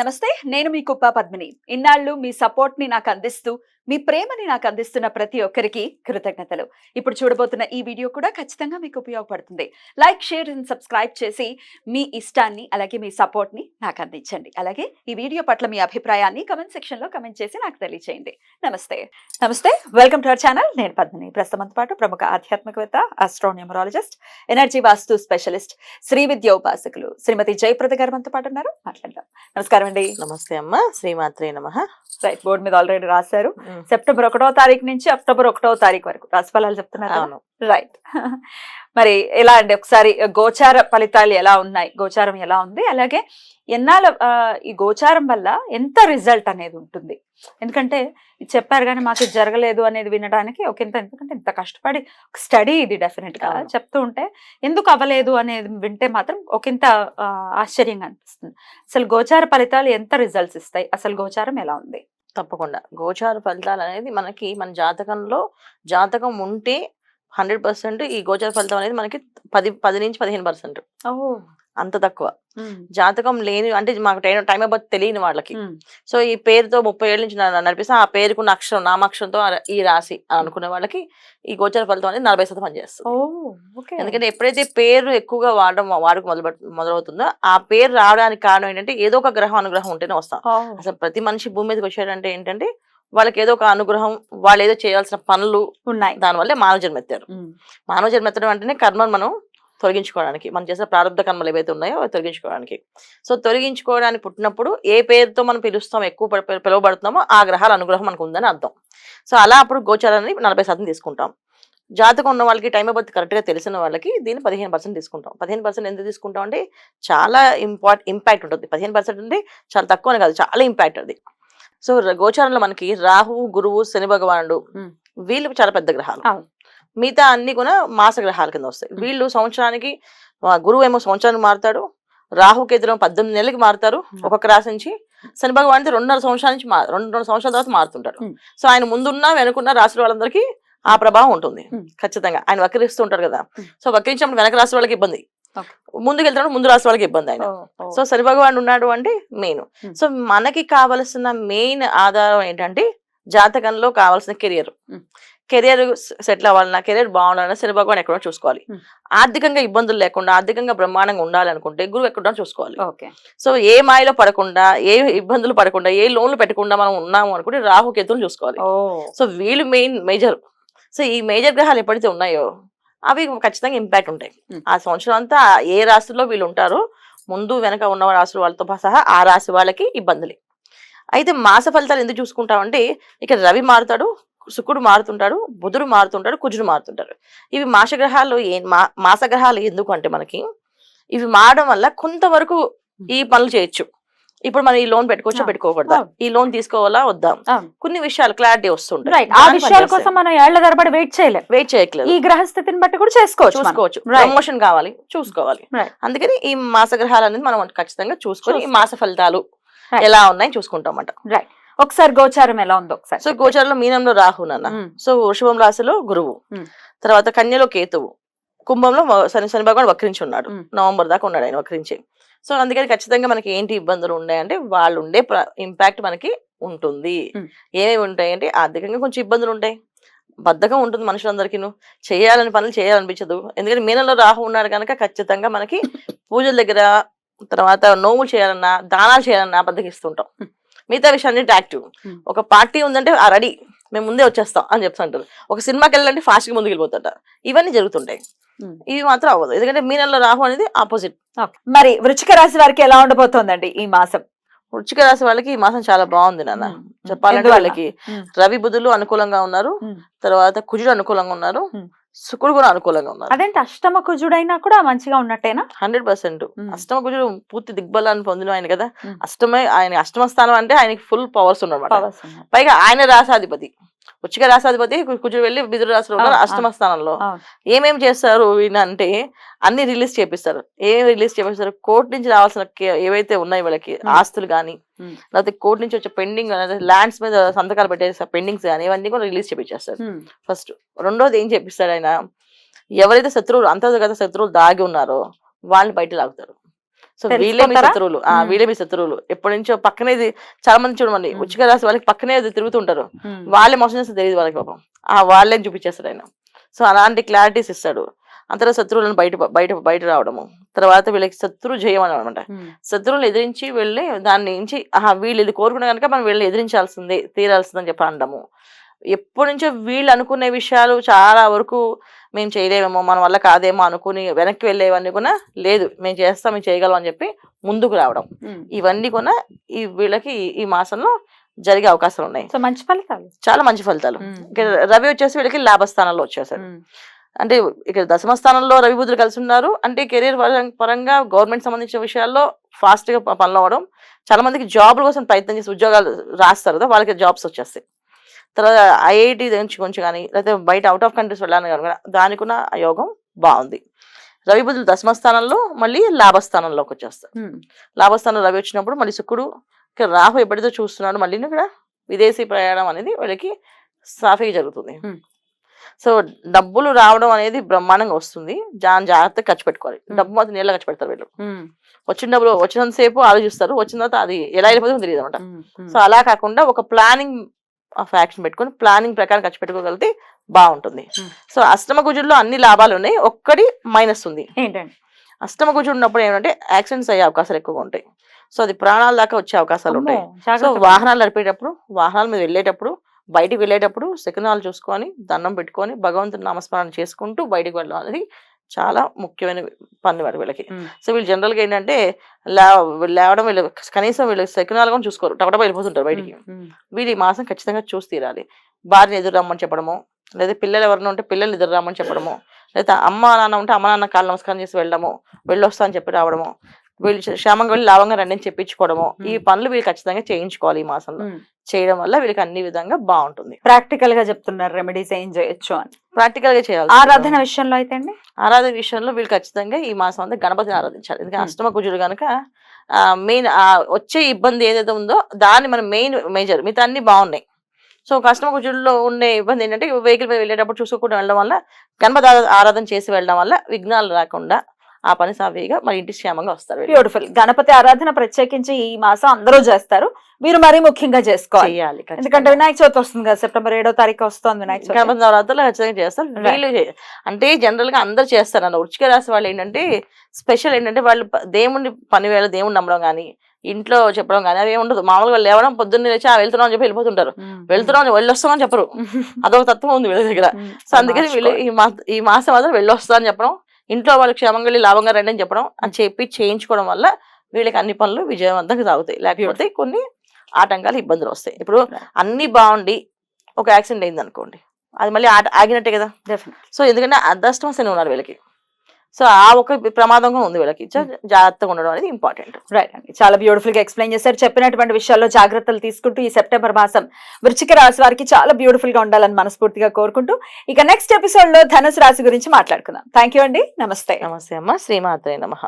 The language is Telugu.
నమస్తే, నేను మీ కుప్ప పద్మిని. ఇన్నాళ్ళు మీ సపోర్ట్ ని నాకు అందిస్తూ, మీ ప్రేమని నాకు అందిస్తున్న ప్రతి ఒక్కరికి కృతజ్ఞతలు. ఇప్పుడు చూడబోతున్న ఈ వీడియో కూడా ఖచ్చితంగా మీకు ఉపయోగపడుతుంది. లైక్, షేర్ అండ్ సబ్స్క్రైబ్ చేసి మీ ఇష్టాన్ని అలాగే మీ సపోర్ట్ ని నాకు అందించండి. అలాగే ఈ వీడియో పట్ల మీ అభిప్రాయాన్ని కమెంట్ సెక్షన్ లో కమెంట్ చేసి నాకు తెలియజేయండి. నమస్తే. నమస్తే, వెల్కమ్ టు అవర్ ఛానల్. నేను పద్మిని. ప్రస్తుతంతో పాటు ప్రముఖ ఆధ్యాత్మికవేత్త, ఆస్ట్రోన్యూమరాలజిస్ట్, ఎనర్జీ వాస్తు స్పెషలిస్ట్, శ్రీ విద్య ఉపాసకులు శ్రీమతి జయప్రద గారు మనతో పాటు ఉన్నారు. మాట్లాడదాం. నమస్కారం అండి. నమస్తే అమ్మ. శ్రీమాత్రే నమః. రైట్, బోర్డు మీద ఆల్రెడీ రాశారు. సెప్టెంబర్ 1వ తారీఖు నుంచి అక్టోబర్ 1వ తారీఖు వరకు రాశిఫలాలు చెప్తున్నారు. అవును. రైట్. మరి ఎలా అండి, ఒకసారి గోచార ఫలితాలు ఎలా ఉన్నాయి, గోచారం ఎలా ఉంది, అలాగే ఎన్నాళ్ళ ఈ గోచారం వల్ల ఎంత రిజల్ట్ అనేది ఉంటుంది? ఎందుకంటే ఇది చెప్పారు కానీ మాకు జరగలేదు అనేది వినడానికి ఎందుకంటే ఇంత కష్టపడి స్టడీ ఇది డెఫినెట్ గా చెప్తూ ఉంటే ఎందుకు అవ్వలేదు అనేది వింటే మాత్రం ఒకంత ఆశ్చర్యంగా అనిపిస్తుంది. అసలు గోచార ఫలితాలు ఎంత రిజల్ట్స్ ఇస్తాయి, అసలు గోచారం ఎలా ఉంది? తప్పకుండా గోచార ఫలితాలు అనేది మనకి మన జాతకం ఉంటే 100% ఈ గోచార ఫలితం అనేది మనకి 10 నుంచి 15%. అంత తక్కువ. జాతకం లేని అంటే మాకు టైం అబౌట్ తెలియని వాళ్ళకి, సో ఈ పేరుతో 30 ఏళ్ళ నుంచి నడిపిస్తే ఆ పేరుకున్న అక్షరం నామాక్షరంతో ఈ రాశి అని అనుకునే వాళ్ళకి ఈ గోచార ఫలితం అనేది 40% పనిచేస్తుంది. ఎందుకంటే ఎప్పుడైతే పేరు ఎక్కువగా వాడుకు మొదలవుతుందో ఆ పేరు రావడానికి కారణం ఏంటంటే ఏదో ఒక గ్రహం అనుగ్రహం ఉంటేనే వస్తాం. అసలు ప్రతి మనిషి భూమి మీదకి వచ్చాడంటే ఏంటంటే వాళ్ళకి ఏదో ఒక అనుగ్రహం, వాళ్ళు ఏదో చేయాల్సిన పనులు ఉన్నాయి. దానివల్లే మానవ జన్మ ఎత్తారు. మానవ జన్మ ఎత్తడం అంటేనే కర్మను మనం తొలగించుకోవడానికి, మనం చేసిన ప్రారంభ కర్మలు ఏవైతే ఉన్నాయో అవి తొలగించుకోవడానికి. సో తొలగించుకోవడానికి పుట్టినప్పుడు ఏ పేరుతో మనం పిలుస్తాం, ఎక్కువ పిలువబడుతున్నామో ఆ గ్రహాల అనుగ్రహం మనకు ఉందని అర్థం. సో అలా అప్పుడు గోచారాన్ని 40% తీసుకుంటాం. జాతకం ఉన్న వాళ్ళకి, టైం ఆఫ్ బర్త్ కరెక్ట్గా తెలిసిన వాళ్ళకి దీన్ని 15% తీసుకుంటాం. 15% ఎందుకు తీసుకుంటాం అంటే చాలా ఇంపాక్ట్ ఉంటుంది. 15% అంటే చాలా తక్కువ అని కాదు, చాలా ఇంపాక్ట్ అది. సో గోచారంలో మనకి రాహు, గురువు, శని భగవానుడు వీళ్ళు చాలా పెద్ద గ్రహాలు. మిగతా అన్ని కూడా మాస గ్రహాల కింద వస్తాయి. వీళ్ళు సంవత్సరానికి, గురువు ఏమో సంవత్సరానికి మారుతాడు, రాహుకేతులు 18 నెలలకి మారుతారు ఒక్కొక్క రాశి నుంచి. శని భగవాన్ 2.5 సంవత్సరాల నుంచి 2 సంవత్సరాల తర్వాత మారుతుంటాడు. సో ఆయన ముందున్న వెనుకున్న రాశుల వాళ్ళందరికీ ఆ ప్రభావం ఉంటుంది ఖచ్చితంగా. ఆయన వక్రిస్తూ ఉంటారు కదా, సో వక్రించినప్పుడు వెనక రాశి వాళ్ళకి ఇబ్బంది, ముందుకు వెళ్తున్నప్పుడు ముందు రాశి వాళ్ళకి ఇబ్బంది ఆయన. సో శని భగవాన్ ఉన్నాడు అంటే మెయిన్. సో మనకి కావలసిన మెయిన్ ఆధారం ఏంటంటే జాతకంలో కావాల్సిన కెరియర్ సెటిల్ అవ్వాలన్నా, కెరియర్ బాగుండాలన్నా శని భగవాన్ ఎక్కడో చూసుకోవాలి. ఆర్థికంగా ఇబ్బందులు లేకుండా, ఆర్థికంగా బ్రహ్మాండంగా ఉండాలనుకుంటే గురువు ఎక్కడో చూసుకోవాలి. సో ఏ మాయలో పడకుండా, ఏ ఇబ్బందులు పడకుండా, ఏ లోన్లు పెట్టకుండా మనం ఉన్నాము అనుకుంటే రాహుకేతులు చూసుకోవాలి. సో వీళ్ళు మేజర్. సో ఈ మేజర్ గ్రహాలు ఎప్పుడైతే ఉన్నాయో అవి ఖచ్చితంగా ఇంపాక్ట్ ఉంటాయి. ఆ సంవత్సరం అంతా ఏ రాశిలో వీళ్ళు ఉంటారో ముందు వెనక ఉన్న రాశుల వాళ్ళతో సహా ఆ రాశి వాళ్ళకి ఇబ్బందులు. అయితే మాస ఫలితాలు ఎందుకు చూసుకుంటామంటే ఇక్కడ రవి మారుతాడు, శుక్రుడు మారుతుంటాడు, బుధుడు మారుతుంటాడు, కుజుడు మారుతుంటాడు. ఇవి మాస గ్రహాలు ఎందుకు అంటే మనకి ఇవి మారడం వల్ల కొంతవరకు ఈ పనులు చేయొచ్చు. ఇప్పుడు మనం ఈ లోన్ పెట్టుకోవచ్చా, పెట్టుకోకూడదా, ఈ లోన్ తీసుకోవాలా వద్దా, కొన్ని విషయాలు క్లారిటీ వస్తుంటాయి. ఆ విషయాల కోసం మనం ఏళ్ల తరబడి వెయిట్ చేయట్లేదు. ఈ గ్రహస్థితిని బట్టి కూడా చూసుకోవచ్చు. ప్రమోషన్ కావాలి, చూసుకోవాలి. అందుకని ఈ మాస గ్రహాలు అనేది మనం ఖచ్చితంగా చూసుకొని ఈ మాస ఫలితాలు ఎలా ఉన్నాయి చూసుకుంటాం అన్నమాట. ఒకసారి గోచారం ఎలా ఉందో ఒకసారి. సో గోచారంలో మీనంలో రాహు నాన్న, సో వృషభం రాశిలో గురువు, తర్వాత కన్యలో కేతువు, కుంభంలో శని భగవాన్ వక్రించి ఉన్నాడు. నవంబర్ దాకా ఉన్నాడు ఆయన వక్రించి. సో అందుకని ఖచ్చితంగా మనకి ఏంటి ఇబ్బందులు ఉన్నాయంటే వాళ్ళు ఉండే ఇంపాక్ట్ మనకి ఉంటుంది. ఏమేమి ఉంటాయంటే ఆర్థికంగా కొంచెం ఇబ్బందులు ఉంటాయి, బద్ధకం ఉంటుంది మనుషులందరికీ, చేయాలని పనులు చేయాలనిపించదు. ఎందుకంటే మీనంలో రాహు ఉన్నాడు కనుక ఖచ్చితంగా మనకి పూజల దగ్గర, తర్వాత నోములు చేయాలన్నా, దానాలు చేయాలన్నా బద్దకిస్తుంటాం. మిగతా విషయాన్ని యాక్టివ్. ఒక పార్టీ ఉందంటే ఆ రెడీ, మేము ముందే వచ్చేస్తాం అని చెప్తుంటారు. ఒక సినిమాకి వెళ్ళాలంటే ఫాస్ట్ గా ముందుకు వెళ్ళిపోతుంటారు. ఇవన్నీ జరుగుతుంటాయి. ఇవి మాత్రం అవ్వదు, ఎందుకంటే మీనంలో రాహు అనేది ఆపోజిట్. మరి వృశ్చిక రాశి వారికి ఎలా ఉండబోతోందండి ఈ మాసం? వృశ్చిక రాశి వాళ్ళకి ఈ మాసం చాలా బాగుంది నాన్న. చెప్పాలంటే వాళ్ళకి రవి బుధులు అనుకూలంగా ఉన్నారు, తర్వాత కుజుడు అనుకూలంగా ఉన్నారు, శుక్రుడు కూడా అనుకూలంగా ఉన్నారు. అదేంటి అష్టమ కుజుడైనా కూడా మంచిగా ఉన్నట్టేనా? 100%. అష్టమ కుజుడు పూర్తి దిగ్బలాన్ని పొందిన ఆయన కదా. ఆయన అష్టమ స్థానం అంటే ఆయనకి ఫుల్ పవర్స్ ఉన్నమాట. పైగా ఆయన రాసాధిపతి, వృశ్చిక రాసాధిపతి కుజుడు వెళ్ళి మిథున రాశిలో ఉన్నారు అష్టమ స్థానంలో. ఏమేమి చేస్తారు ఈయన అంటే అన్ని రిలీజ్ చేపిస్తారు. ఏమేమి రిలీజ్ చేపిస్తారు, కోర్టు నుంచి రావాల్సిన ఏవైతే ఉన్నాయి వాళ్ళకి ఆస్తులు కానీ, లేకపోతే కోర్టు నుంచి వచ్చే పెండింగ్ ల్యాండ్స్ మీద సంతకాలు పెట్టే పెండింగ్స్ కానీ ఇవన్నీ కూడా రిలీజ్ చేపించేస్తారు ఫస్ట్. రెండోది ఏం చేపిస్తాడు ఆయన, ఎవరైతే శత్రువులు అంతర్గత శత్రువులు దాగి ఉన్నారో వాళ్ళని బయట లాగుతారు. సో వీళ్ళే మీ శత్రువులు, వీళ్ళే మీ శత్రువులు. ఎప్పటి నుంచో పక్కనే చాలా మంది చూడమండి వృశ్చిక రాశి వాళ్ళకి పక్కనే తిరుగుతుంటారు, వాళ్ళే మోసం చేస్తే తెలియదు వాళ్ళకి పాపం, వాళ్ళే చూపించేస్తాడు ఆయన. సో అలాంటి క్లారిటీస్ ఇస్తాడు. అంతలో శత్రువులను బయట రావడము, తర్వాత వీళ్ళకి శత్రు జయం అనమాట. శత్రువులను ఎదిరించి వెళ్ళి దాని నుంచి వీళ్ళు ఇది కోరుకునే కనుక మనం వీళ్ళని ఎదిరించాల్సిందే, తీరాల్సిందని చెప్పి అనడము. ఎప్పటి నుంచో వీళ్ళు అనుకునే విషయాలు చాలా వరకు మేము చేయలేమేమో, మన వల్ల కాదేమో అనుకుని వెనక్కి వెళ్ళేవన్నీ కూడా లేదు, మేము చేస్తాం, మేము చేయగలం అని చెప్పి ముందుకు రావడం, ఇవన్నీ కూడా వీళ్ళకి ఈ మాసంలో జరిగే అవకాశాలు ఉన్నాయి. సో మంచి ఫలితాలు, చాలా మంచి ఫలితాలు. రవి వచ్చేసి వీళ్ళకి లాభస్థానంలో వచ్చేసాడు. అంటే ఇక్కడ దశమ స్థానంలో రవి బుధులు కలిసి ఉన్నారు అంటే కెరీర్ పరంగా గవర్నమెంట్ సంబంధించిన విషయాల్లో ఫాస్ట్ గా పనులు అవ్వడం. చాలా మందికి జాబ్ల కోసం ప్రయత్నం చేసి ఉద్యోగాలు రాస్తారు కదా, వాళ్ళకి జాబ్స్ వచ్చేస్తాయి. తర్వాత ఐఐటి కొంచెం కానీ లేకపోతే బయట అవుట్ ఆఫ్ కంట్రీస్ వెళ్ళాలని కానీ దానికున్న యోగం బాగుంది. రవి బుధులు దశమ స్థానంలో మళ్ళీ లాభస్థానంలోకి వచ్చేస్తారు. లాభస్థానంలో రవి వచ్చినప్పుడు మళ్ళీ శుక్రుడు ఇక్కడ రాహు ఎప్పటితో చూస్తున్నాడు, మళ్ళీ ఇక్కడ విదేశీ ప్రయాణం అనేది వీళ్ళకి సాఫీగా జరుగుతుంది. సో డబ్బులు రావడం అనేది బ్రహ్మాండంగా వస్తుంది, జాగ్రత్తగా ఖర్చు పెట్టుకోవాలి. డబ్బు మాత్రం నీళ్ళ ఖర్చు పెడతారు వీళ్ళు. వచ్చిన డబ్బులు వచ్చినంతసేపు ఆలోచిస్తారు, వచ్చిన తర్వాత అది ఎలా వెళ్ళిపోతుందో తెలియదు అనమాట. సో అలా కాకుండా ఒక ప్లానింగ్ ఆఫ్ యాక్షన్ పెట్టుకుని ప్లానింగ్ ప్రకారం ఖర్చు పెట్టుకోగలిగితే బాగుంటుంది. సో అష్టమ కుజుల్లో అన్ని లాభాలు ఉన్నాయి, ఒక్కటి మైనస్ ఉంది. ఏంటంటే అష్టమ కుజుడు ఉన్నప్పుడు ఏంటంటే యాక్సిడెంట్స్ అయ్యే అవకాశాలు ఎక్కువగా ఉంటాయి. సో అది ప్రాణాల దాకా వచ్చే అవకాశాలు ఉంటాయి. సో వాహనాలు నడిపేటప్పుడు, వాహనాల మీద వెళ్ళేటప్పుడు, బయటికి వెళ్ళేటప్పుడు శకునాలు చూసుకొని దండం పెట్టుకొని భగవంతుని నామస్మరణ చేసుకుంటూ బయటికి వెళ్ళడం అనేది చాలా ముఖ్యమైన పని వాడు వీళ్ళకి. సో వీళ్ళు జనరల్ గా ఏంటంటే లేవడం వీళ్ళు కనీసం వీళ్ళు శకునాలు కూడా చూసుకోరు, టపటపా వెళ్ళిపోతుంటారు బయటికి. వీళ్ళు ఈ మాసం ఖచ్చితంగా చూసి తీరాలి. భార్యని ఎదురు రమ్మని చెప్పడము, లేదా పిల్లలు ఎవరైనా ఉంటే పిల్లల్ని ఎదురు రమ్మని చెప్పడము, లేదా అమ్మ నాన్న ఉంటే అమ్మ నాన్న కాళ్ళు నమస్కారం చేసి వెళ్ళడము, వెళ్ళొస్తా అని చెప్పి రావడము, వీళ్ళు క్షేమంగా వెళ్ళి లాభంగా రండి అని చెప్పించుకోవడము, ఈ పనులు వీళ్ళు ఖచ్చితంగా చేయించుకోవాలి. ఈ మాసంలో చేయడం వల్ల వీళ్ళకి అన్ని విధంగా బాగుంటుంది. ప్రాక్టికల్ గా చెప్తున్నారు రెమెడీస్ ఏం చేయొచ్చు అని. ప్రాక్టికల్ గా చేయాలి. ఆరాధన విషయంలో అయితే అండి, ఆరాధన విషయంలో వీళ్ళు ఖచ్చితంగా ఈ మాసం అంతా గణపతిని ఆరాధించాలి. ఎందుకంటే అష్టమ కుజుడు కనుక మెయిన్ వచ్చే ఇబ్బంది ఏదైతే ఉందో దాన్ని మనం మేజర్, మిగతా అన్ని బాగున్నాయి. సో అష్టమ కుజుడులో ఉండే ఇబ్బంది ఏంటంటే వెహికల్ మీద వెళ్ళేటప్పుడు చూసుకోకుండా వెళ్ళడం వల్ల, గణపతి ఆరాధన చేసి వెళ్ళడం వల్ల విఘ్నాలు రాకుండా ఆ పని సాఫీగా మరి ఇంటి క్షేమంగా వస్తారు. బ్యూటిఫుల్. గణపతి ఆరాధన ప్రత్యేకించి ఈ మాసం అందరూ చేస్తారు, మీరు మరీ ముఖ్యంగా చేసుకోవాలి. ఎందుకంటే వినాయక చవితి వస్తుంది కదా, సెప్టెంబర్ 7వ తారీఖు వస్తుంది వినాయక చవితి. గణపతి నవరాత్రులు ఖచ్చితంగా చేస్తారు. వీళ్ళు అంటే జనరల్ గా అందరు చేస్తారు అన్న. వృశ్చిక రాశి వాళ్ళు ఏంటంటే స్పెషల్ ఏంటంటే వాళ్ళు దేవుడిని పని వేళ దేవుడిని నమ్మడం కానీ ఇంట్లో చెప్పడం కానీ అవి ఉండదు. మామూలుగా లేవడం పొద్దున్న లేచి వెళ్తున్నాం అని చెప్పి వెళ్ళిపోతుంటారు. వెళ్తున్నాం వెళ్ళొస్తామని చెప్పరు, అదొక తత్వం ఉంది వీళ్ళ దగ్గర. సో అందుకని వీళ్ళు ఈ మాసం మాత్రం వెళ్ళొస్తా అని చెప్పడం, ఇంట్లో వాళ్ళు క్షేమంగా వెళ్ళి లాభంగా రండి అని చెప్పడం, అని చెప్పి చేయించుకోవడం వల్ల వీళ్ళకి అన్ని పనులు విజయవంతంగా సాగుతాయి. లేకపోతే కొన్ని ఆటంకాలు ఇబ్బందులు వస్తాయి. ఇప్పుడు అన్ని బాగుండి ఒక యాక్సిడెంట్ అయింది అనుకోండి, అది మళ్ళీ ఆగినట్టే కదా. సో ఎందుకంటే అదృష్టం శని ఉన్నారు వీళ్ళకి. సో ఆ ఒక ప్రమాదంగా ఉంది వీళ్ళకి, జాగ్రత్తగా ఉండడం అనేది ఇంపార్టెంట్. రైట్ అండి, చాలా బ్యూటిఫుల్ గా ఎక్స్ప్లెయిన్ చేశారు. చెప్పినటువంటి విషయాల్లో జాగ్రత్తలు తీసుకుంటూ ఈ సెప్టెంబర్ మాసం వృశ్చిక రాశి వారికి చాలా బ్యూటిఫుల్ గా ఉండాలని మనస్ఫూర్తిగా కోరుకుంటూ ఇక నెక్స్ట్ ఎపిసోడ్ లో ధనుసు రాశి గురించి మాట్లాడుకుందాం. థ్యాంక్ యూ అండి, నమస్తే. నమస్తే అమ్మ, శ్రీమాత్రే నమః.